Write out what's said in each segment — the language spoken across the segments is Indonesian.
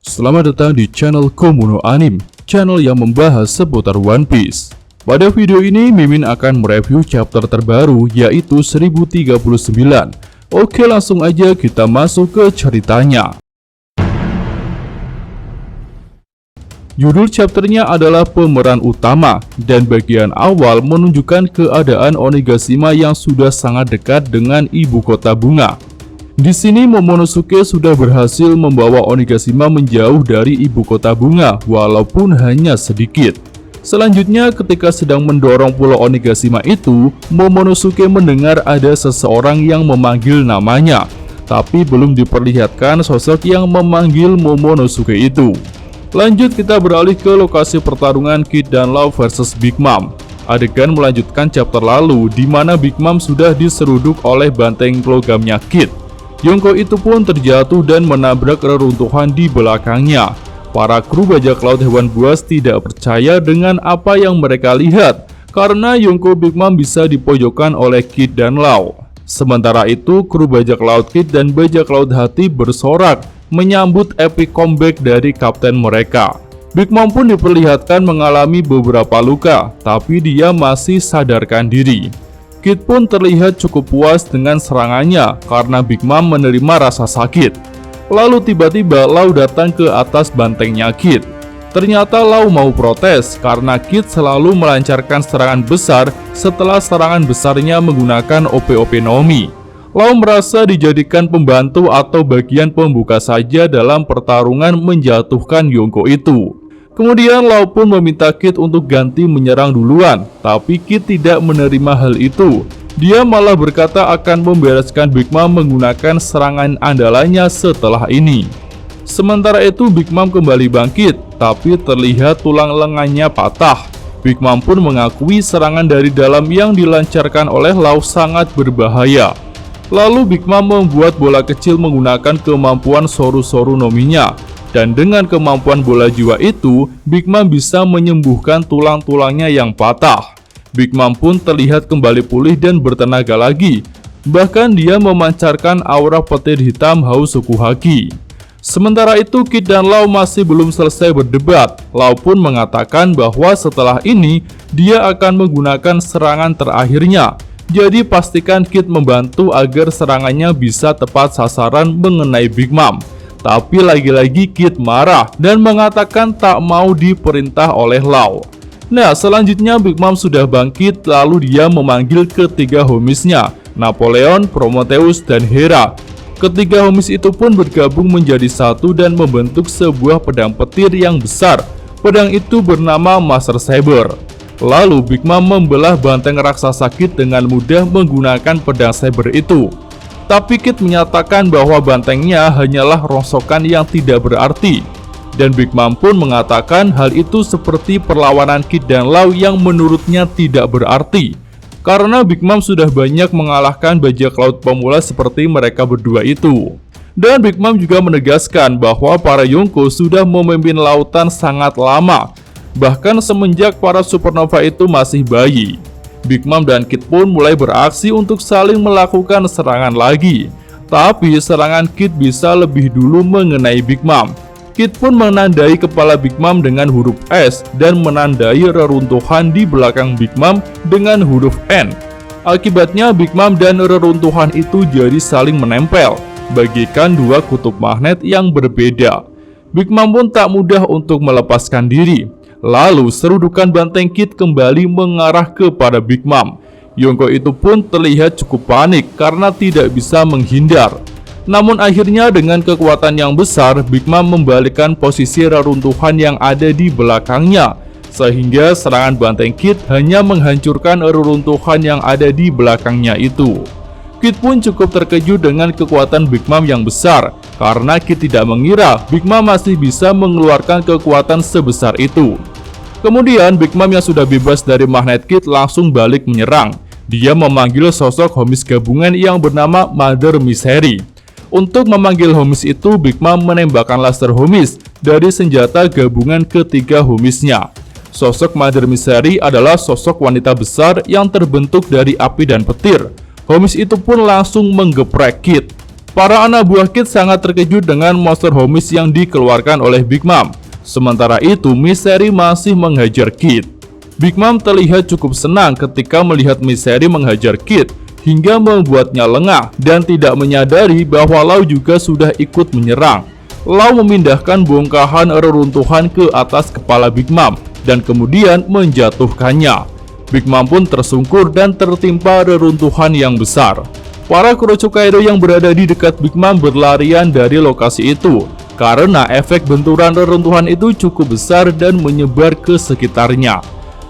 Selamat datang di channel Komuno Anime, channel yang membahas seputar One Piece. Pada video ini, Mimin akan mereview chapter terbaru, yaitu 1039. Oke, langsung aja kita masuk ke ceritanya. Judul chapternya adalah pemeran utama, dan bagian awal menunjukkan keadaan Onigashima yang sudah sangat dekat dengan ibu kota bunga. Di sini Momonosuke sudah berhasil membawa Onigashima menjauh dari ibu kota bunga, walaupun hanya sedikit. Selanjutnya, ketika sedang mendorong pulau Onigashima itu, Momonosuke mendengar ada seseorang yang memanggil namanya, tapi belum diperlihatkan sosok yang memanggil Momonosuke itu. Lanjut, kita beralih ke lokasi pertarungan Kid dan Law versus Big Mom. Adegan melanjutkan chapter lalu, di mana Big Mom sudah diseruduk oleh banteng logamnya Kid. Yonko itu pun terjatuh dan menabrak reruntuhan di belakangnya. Para kru bajak laut hewan buas tidak percaya dengan apa yang mereka lihat, karena Yonko Big Mom bisa dipojokkan oleh Kid dan Law. Sementara itu, kru bajak laut Kid dan bajak laut hati bersorak menyambut epic comeback dari kapten mereka. Big Mom pun diperlihatkan mengalami beberapa luka, tapi dia masih sadarkan diri. Kid pun terlihat cukup puas dengan serangannya karena Big Mom menerima rasa sakit. Lalu tiba-tiba Law datang ke atas bantengnya Kid. Ternyata Law mau protes karena Kid selalu melancarkan serangan besar setelah serangan besarnya menggunakan OP-OP Nomi. Law merasa dijadikan pembantu atau bagian pembuka saja dalam pertarungan menjatuhkan Yonko itu. Kemudian Law pun meminta Kid untuk ganti menyerang duluan, tapi Kid tidak menerima hal itu. Dia malah berkata akan membereskan Big Mom menggunakan serangan andalannya setelah ini. Sementara itu Big Mom kembali bangkit, tapi terlihat tulang lengannya patah. Big Mom pun mengakui serangan dari dalam yang dilancarkan oleh Law sangat berbahaya. Lalu Big Mom membuat bola kecil menggunakan kemampuan Soru-Soru Nominya. Dan dengan kemampuan bola jiwa itu, Big Mom bisa menyembuhkan tulang-tulangnya yang patah. Big Mom pun terlihat kembali pulih dan bertenaga lagi. Bahkan dia memancarkan aura petir hitam haus suku haki. Sementara itu, Kid dan Law masih belum selesai berdebat. Law pun mengatakan bahwa setelah ini, dia akan menggunakan serangan terakhirnya. Jadi pastikan Kid membantu agar serangannya bisa tepat sasaran mengenai Big Mom. Tapi lagi-lagi Kid marah dan mengatakan tak mau diperintah oleh Law. Nah, selanjutnya Big Mom sudah bangkit, lalu dia memanggil ketiga homisnya, Napoleon, Prometheus, dan Hera. Ketiga homis itu pun bergabung menjadi satu dan membentuk sebuah pedang petir yang besar. Pedang itu bernama Master Saber. Lalu Big Mom membelah banteng raksasa Kid dengan mudah menggunakan pedang saber itu. Tapi Kid menyatakan bahwa bantengnya hanyalah rongsokan yang tidak berarti. Dan Big Mom pun mengatakan hal itu seperti perlawanan Kid dan Law yang menurutnya tidak berarti. Karena Big Mom sudah banyak mengalahkan bajak laut pemula seperti mereka berdua itu. Dan Big Mom juga menegaskan bahwa para Yonko sudah memimpin lautan sangat lama. Bahkan semenjak para supernova itu masih bayi. Big Mom dan Kid pun mulai beraksi untuk saling melakukan serangan lagi. Tapi serangan Kid bisa lebih dulu mengenai Big Mom. Kid pun menandai kepala Big Mom dengan huruf S dan menandai reruntuhan di belakang Big Mom dengan huruf N. Akibatnya Big Mom dan reruntuhan itu jadi saling menempel, bagaikan dua kutub magnet yang berbeda. Big Mom pun tak mudah untuk melepaskan diri. Lalu serudukan banteng Kid kembali mengarah kepada Big Mom. Yonko itu pun terlihat cukup panik karena tidak bisa menghindar. Namun akhirnya dengan kekuatan yang besar, Big Mom membalikkan posisi reruntuhan yang ada di belakangnya. Sehingga serangan banteng Kid hanya menghancurkan reruntuhan yang ada di belakangnya itu. Kid pun cukup terkejut dengan kekuatan Big Mom yang besar, karena Kid tidak mengira Big Mom masih bisa mengeluarkan kekuatan sebesar itu. Kemudian Big Mom yang sudah bebas dari magnet Kid langsung balik menyerang. Dia memanggil sosok homis gabungan yang bernama Mother Misery. Untuk memanggil homis itu, Big Mom menembakkan laser homis dari senjata gabungan ketiga homisnya. Sosok Mother Misery adalah sosok wanita besar yang terbentuk dari api dan petir. Homies itu pun langsung menggeprek Kid. Para anak buah Kid sangat terkejut dengan monster Homies yang dikeluarkan oleh Big Mom. Sementara itu, Mystery masih menghajar Kid. Big Mom terlihat cukup senang ketika melihat Mystery menghajar Kid, hingga membuatnya lengah dan tidak menyadari bahwa Lau juga sudah ikut menyerang. Lau memindahkan bongkahan reruntuhan ke atas kepala Big Mom dan kemudian menjatuhkannya. Big Mom pun tersungkur dan tertimpa reruntuhan yang besar. Para Kurocho Kaido yang berada di dekat Big Mom berlarian dari lokasi itu karena efek benturan reruntuhan itu cukup besar dan menyebar ke sekitarnya.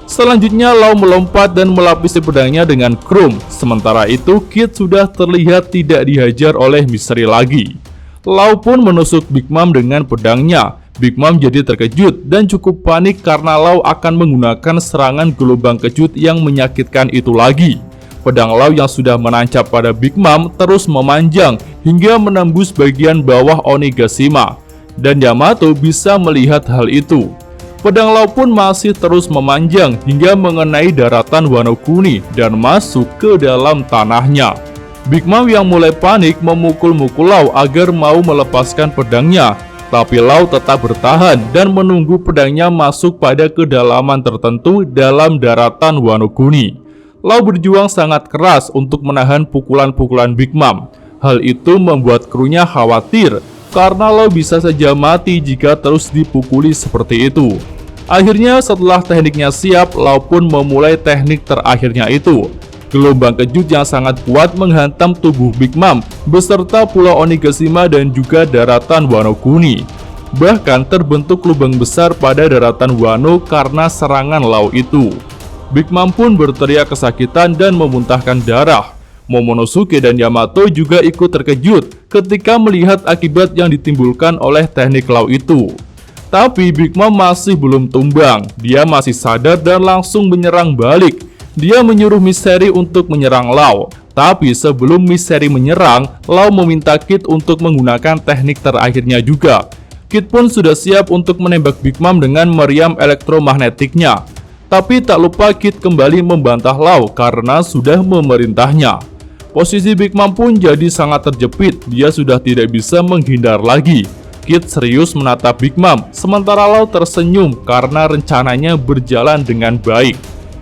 Selanjutnya Lau melompat dan melapisi pedangnya dengan Chrome. Sementara itu Kid sudah terlihat tidak dihajar oleh Mystery lagi. Lau pun menusuk Big Mom dengan pedangnya. Big Mom jadi terkejut dan cukup panik karena Lau akan menggunakan serangan gelombang kejut yang menyakitkan itu lagi. Pedang Lau yang sudah menancap pada Big Mom terus memanjang hingga menembus bagian bawah Onigashima. Dan Yamato bisa melihat hal itu. Pedang Lau pun masih terus memanjang hingga mengenai daratan Wano Kuni dan masuk ke dalam tanahnya. Big Mom yang mulai panik memukul-mukul Lau agar mau melepaskan pedangnya, tapi Lau tetap bertahan dan menunggu pedangnya masuk pada kedalaman tertentu dalam daratan Wano Kuni. Lau berjuang sangat keras untuk menahan pukulan-pukulan Big Mom. Hal itu membuat krunya khawatir karena Lau bisa saja mati jika terus dipukuli seperti itu. Akhirnya setelah tekniknya siap, Lau pun memulai teknik terakhirnya itu. Gelombang kejut yang sangat kuat menghantam tubuh Big Mom beserta Pulau Onigashima dan juga daratan Wano Kuni. Bahkan terbentuk lubang besar pada daratan Wano karena serangan Lau itu. Big Mom pun berteriak kesakitan dan memuntahkan darah. Momonosuke dan Yamato juga ikut terkejut ketika melihat akibat yang ditimbulkan oleh teknik Lau itu. Tapi Big Mom masih belum tumbang. Dia masih sadar dan langsung menyerang balik. Dia menyuruh Mystery untuk menyerang Lau. Tapi sebelum Mystery menyerang, Lau meminta Kid untuk menggunakan teknik terakhirnya juga. Kid pun sudah siap untuk menembak Big Mom dengan meriam elektromagnetiknya. Tapi tak lupa Kid kembali membantah Lau karena sudah memerintahnya. Posisi Big Mom pun jadi sangat terjepit, dia sudah tidak bisa menghindar lagi. Kid serius menatap Big Mom, sementara Lau tersenyum karena rencananya berjalan dengan baik.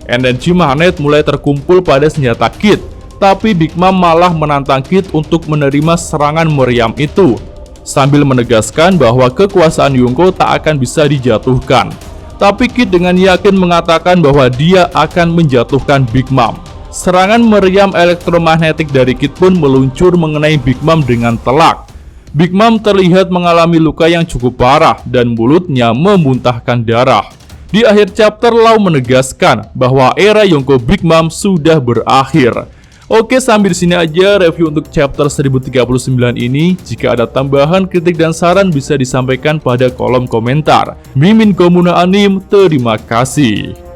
Energi magnet mulai terkumpul pada senjata Kid, tapi Big Mom malah menantang Kid untuk menerima serangan meriam itu, sambil menegaskan bahwa kekuasaan Yonko tak akan bisa dijatuhkan. Tapi Kid dengan yakin mengatakan bahwa dia akan menjatuhkan Big Mom. Serangan meriam elektromagnetik dari Kid pun meluncur mengenai Big Mom dengan telak. Big Mom terlihat mengalami luka yang cukup parah dan mulutnya memuntahkan darah. Di akhir chapter, Lau menegaskan bahwa era Yonko Big Mom sudah berakhir. Oke, sambil di sini aja review untuk chapter 1039 ini. Jika ada tambahan, kritik dan saran bisa disampaikan pada kolom komentar. Mimin Komuna Anim, terima kasih.